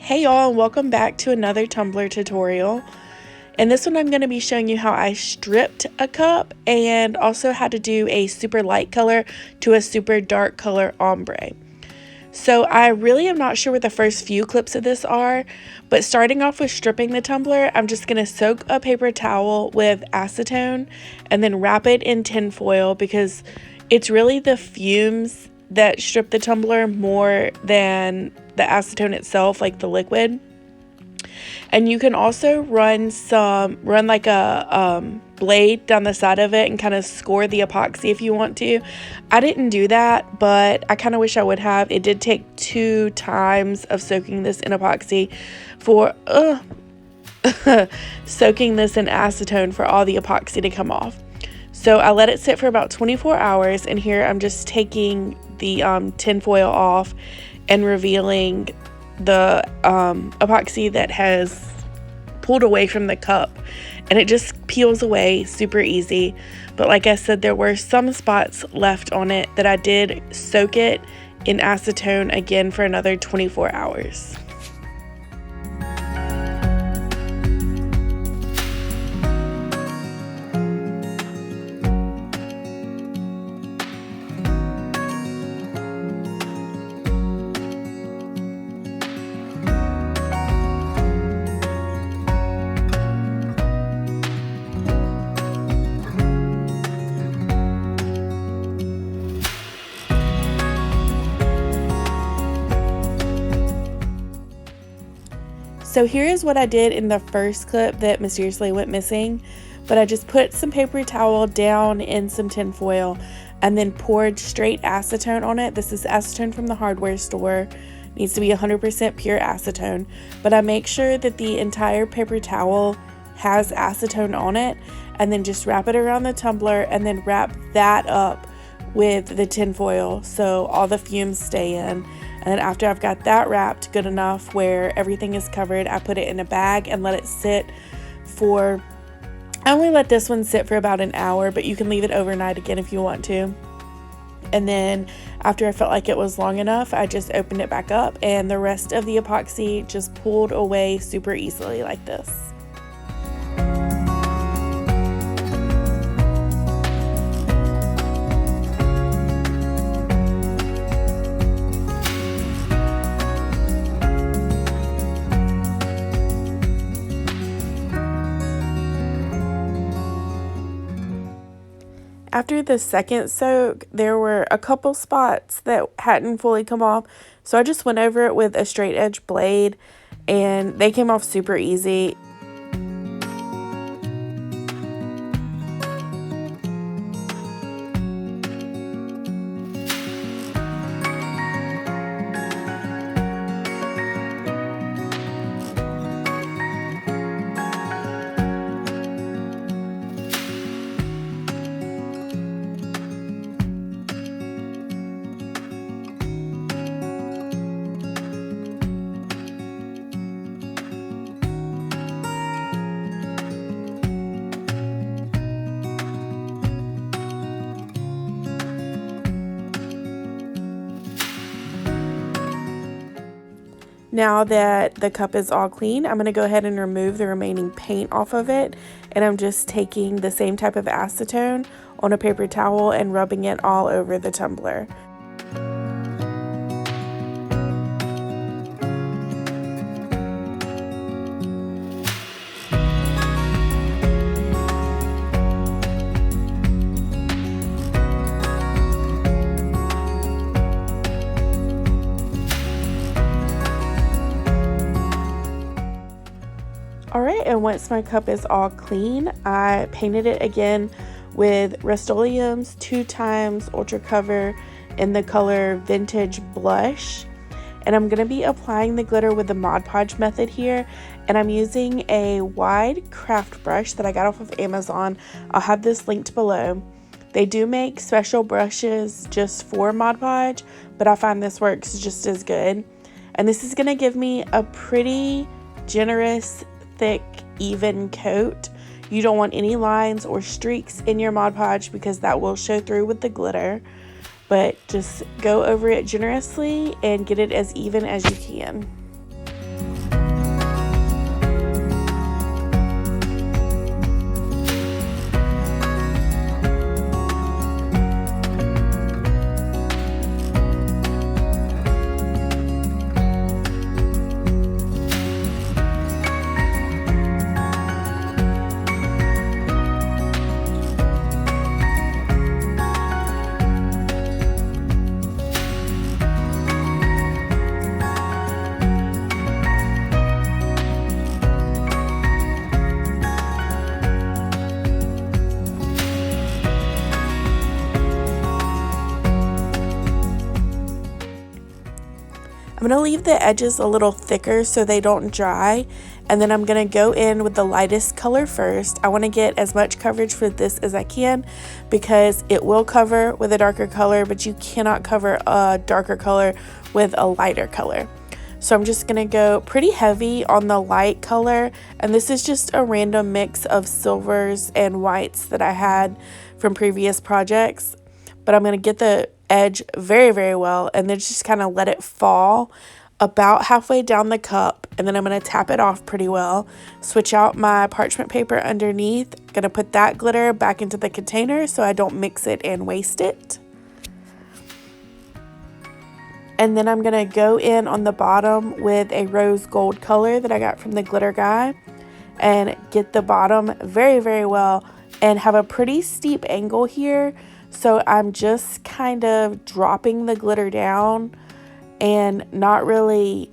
Hey y'all, and welcome back to another tumbler tutorial. In this one I'm going to be showing you how I stripped a cup and also how to do a super light color to a super dark color ombre. So I really am not sure what the first few clips of this are, but starting off with stripping the tumbler, I'm just going to soak a paper towel with acetone and then wrap it in tin foil because it's really the fumes that strip the tumbler more than the acetone itself, like the liquid. And you can also run like a blade down the side of it and kind of score the epoxy if you want to. I didn't do that, but I kind of wish I would have. It did take 2 times of soaking this in epoxy for soaking this in acetone for all the epoxy to come off. So I let it sit for about 24 hours, and here I'm just taking the tin foil off and revealing the epoxy that has pulled away from the cup, and it just peels away super easy. But like I said, there were some spots left on it that I did soak it in acetone again for another 24 hours. So here is what I did in the first clip that mysteriously went missing, but I just put some paper towel down in some tin foil and then poured straight acetone on it. This is acetone from the hardware store. It needs to be 100% pure acetone, but I make sure that the entire paper towel has acetone on it, and then just wrap it around the tumbler and then wrap that up with the tin foil so all the fumes stay in. And then after I've got that wrapped good enough where everything is covered, I put it in a bag and let it sit for, I only let this one sit for about an hour, but you can leave it overnight again if you want to. And then after I felt like it was long enough, I just opened it back up, and the rest of the epoxy just pulled away super easily like this. After the second soak, there were a couple spots that hadn't fully come off, so I just went over it with a straight edge blade, and they came off super easy. Now that the cup is all clean, I'm going to go ahead and remove the remaining paint off of it, and I'm just taking the same type of acetone on a paper towel and rubbing it all over the tumbler. Alright, and once my cup is all clean, I painted it again with Rust-Oleum's 2x Ultra Cover in the color Vintage Blush. And I'm going to be applying the glitter with the Mod Podge method here. And I'm using a wide craft brush that I got off of Amazon. I'll have this linked below. They do make special brushes just for Mod Podge, but I find this works just as good. And this is going to give me a pretty generous, thick, even coat. You don't want any lines or streaks in your Mod Podge because that will show through with the glitter. But just go over it generously and get it as even as you can. I'm going to leave the edges a little thicker so they don't dry, and then I'm going to go in with the lightest color first. I want to get as much coverage for this as I can because it will cover with a darker color, but you cannot cover a darker color with a lighter color. So I'm just going to go pretty heavy on the light color, and this is just a random mix of silvers and whites that I had from previous projects. But I'm going to get the edge very, very well, and then just kind of let it fall about halfway down the cup, and then I'm going to tap it off pretty well. Switch out my parchment paper underneath. Going to put that glitter back into the container so I don't mix it and waste it. And then I'm going to go in on the bottom with a rose gold color that I got from the glitter guy and get the bottom very, very well and have a pretty steep angle here. So I'm just kind of dropping the glitter down and not really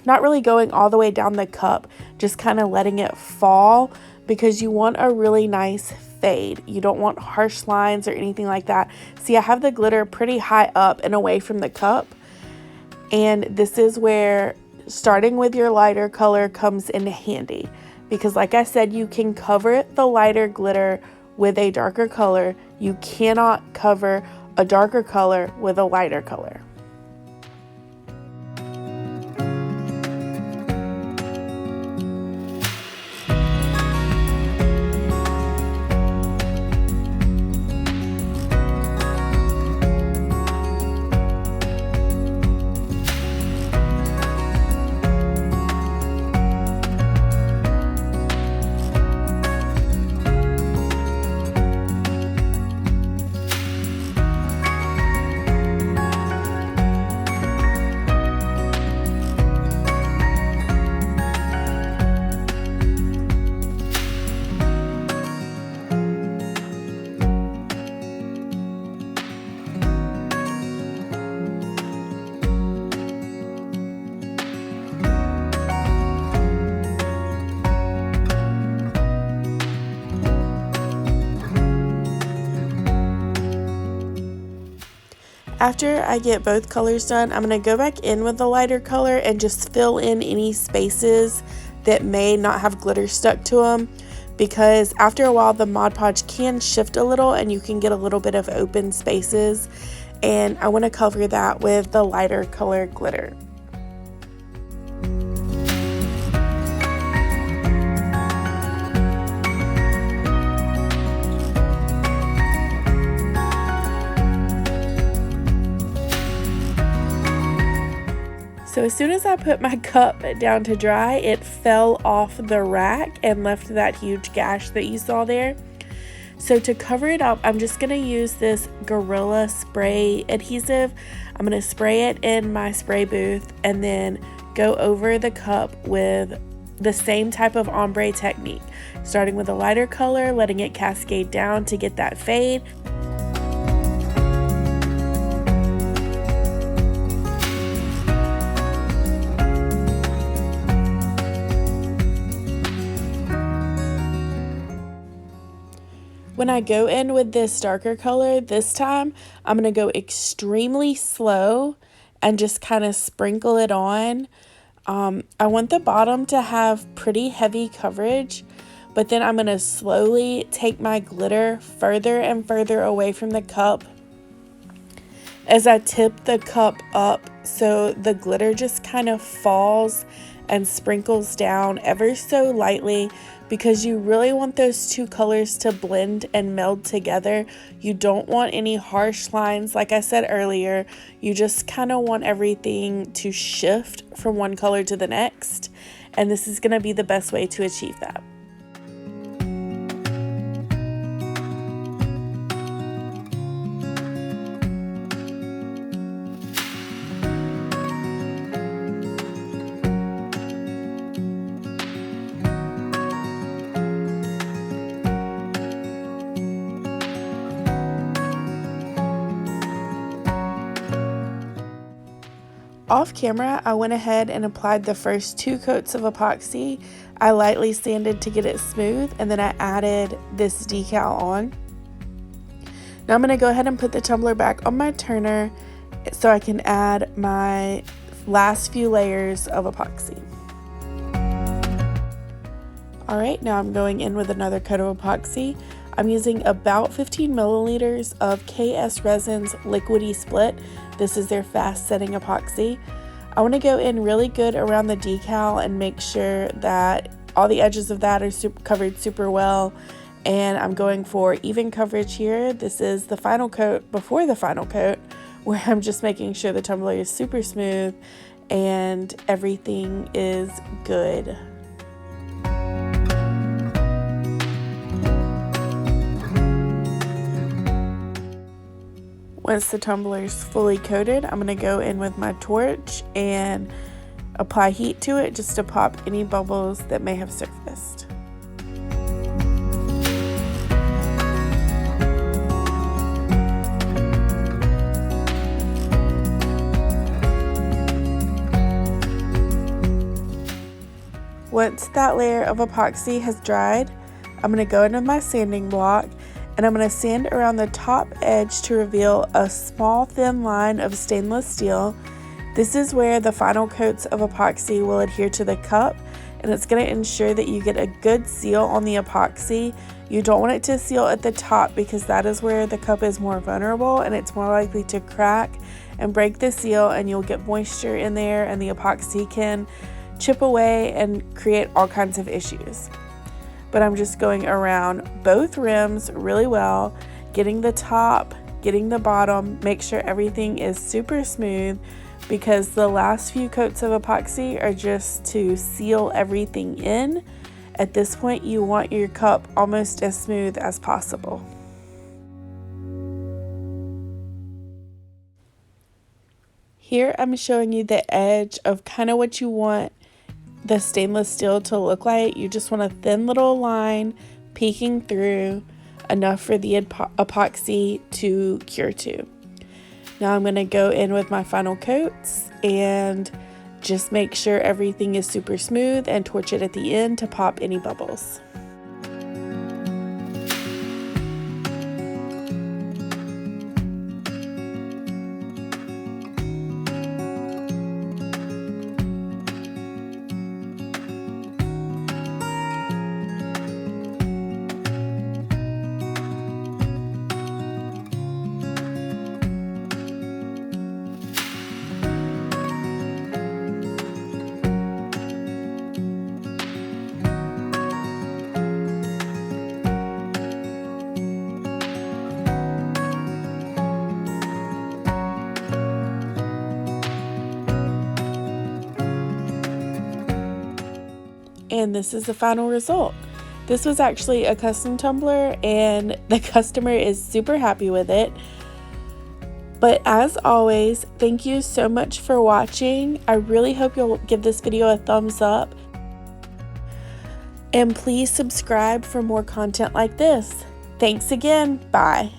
going all the way down the cup, just kind of letting it fall because you want a really nice fade. You don't want harsh lines or anything like that. See, I have the glitter pretty high up and away from the cup. And this is where starting with your lighter color comes in handy because like I said, you can cover the lighter glitter with a darker color. You cannot cover a darker color with a lighter color. After I get both colors done, I'm going to go back in with the lighter color and just fill in any spaces that may not have glitter stuck to them, because after a while the Mod Podge can shift a little and you can get a little bit of open spaces, and I want to cover that with the lighter color glitter. So as soon as I put my cup down to dry, it fell off the rack and left that huge gash that you saw there. So to cover it up, I'm just going to use this Gorilla Spray adhesive. I'm going to spray it in my spray booth and then go over the cup with the same type of ombre technique, starting with a lighter color, letting it cascade down to get that fade. When I go in with this darker color, this time I'm going to go extremely slow and just kind of sprinkle it on. I want the bottom to have pretty heavy coverage, but then I'm going to slowly take my glitter further and further away from the cup as I tip the cup up, so the glitter just kind of falls and sprinkles down ever so lightly, because you really want those two colors to blend and meld together. You don't want any harsh lines. Like I said earlier, you just kind of want everything to shift from one color to the next, and this is going to be the best way to achieve that. Off camera, I went ahead and applied the first 2 coats of epoxy. I lightly sanded to get it smooth, and then I added this decal on. Now I'm going to go ahead and put the tumbler back on my turner so I can add my last few layers of epoxy. Alright, now I'm going in with another coat of epoxy. I'm using about 15 milliliters of KSResin's liquidy split. This is their fast setting epoxy. I want to go in really good around the decal and make sure that all the edges of that are covered super well. And I'm going for even coverage here. This is the final coat before the final coat, where I'm just making sure the tumbler is super smooth and everything is good. Once the tumbler is fully coated, I'm going to go in with my torch and apply heat to it just to pop any bubbles that may have surfaced. Once that layer of epoxy has dried, I'm going to go in with my sanding block and I'm going to sand around the top edge to reveal a small thin line of stainless steel. This is where the final coats of epoxy will adhere to the cup, and it's going to ensure that you get a good seal on the epoxy. You don't want it to seal at the top because that is where the cup is more vulnerable and it's more likely to crack and break the seal, and you'll get moisture in there and the epoxy can chip away and create all kinds of issues. But I'm just going around both rims really well, getting the top, getting the bottom, make sure everything is super smooth, because the last few coats of epoxy are just to seal everything in. At this point, you want your cup almost as smooth as possible. Here I'm showing you the edge of kind of what you want the stainless steel to look like. You just want a thin little line peeking through, enough for the epoxy to cure to. Now I'm going to go in with my final coats and just make sure everything is super smooth and torch it at the end to pop any bubbles. And this is the final result. This was actually a custom tumbler and the customer is super happy with it. But as always, thank you so much for watching. I really hope you'll give this video a thumbs up. And please subscribe for more content like this. Thanks again. Bye.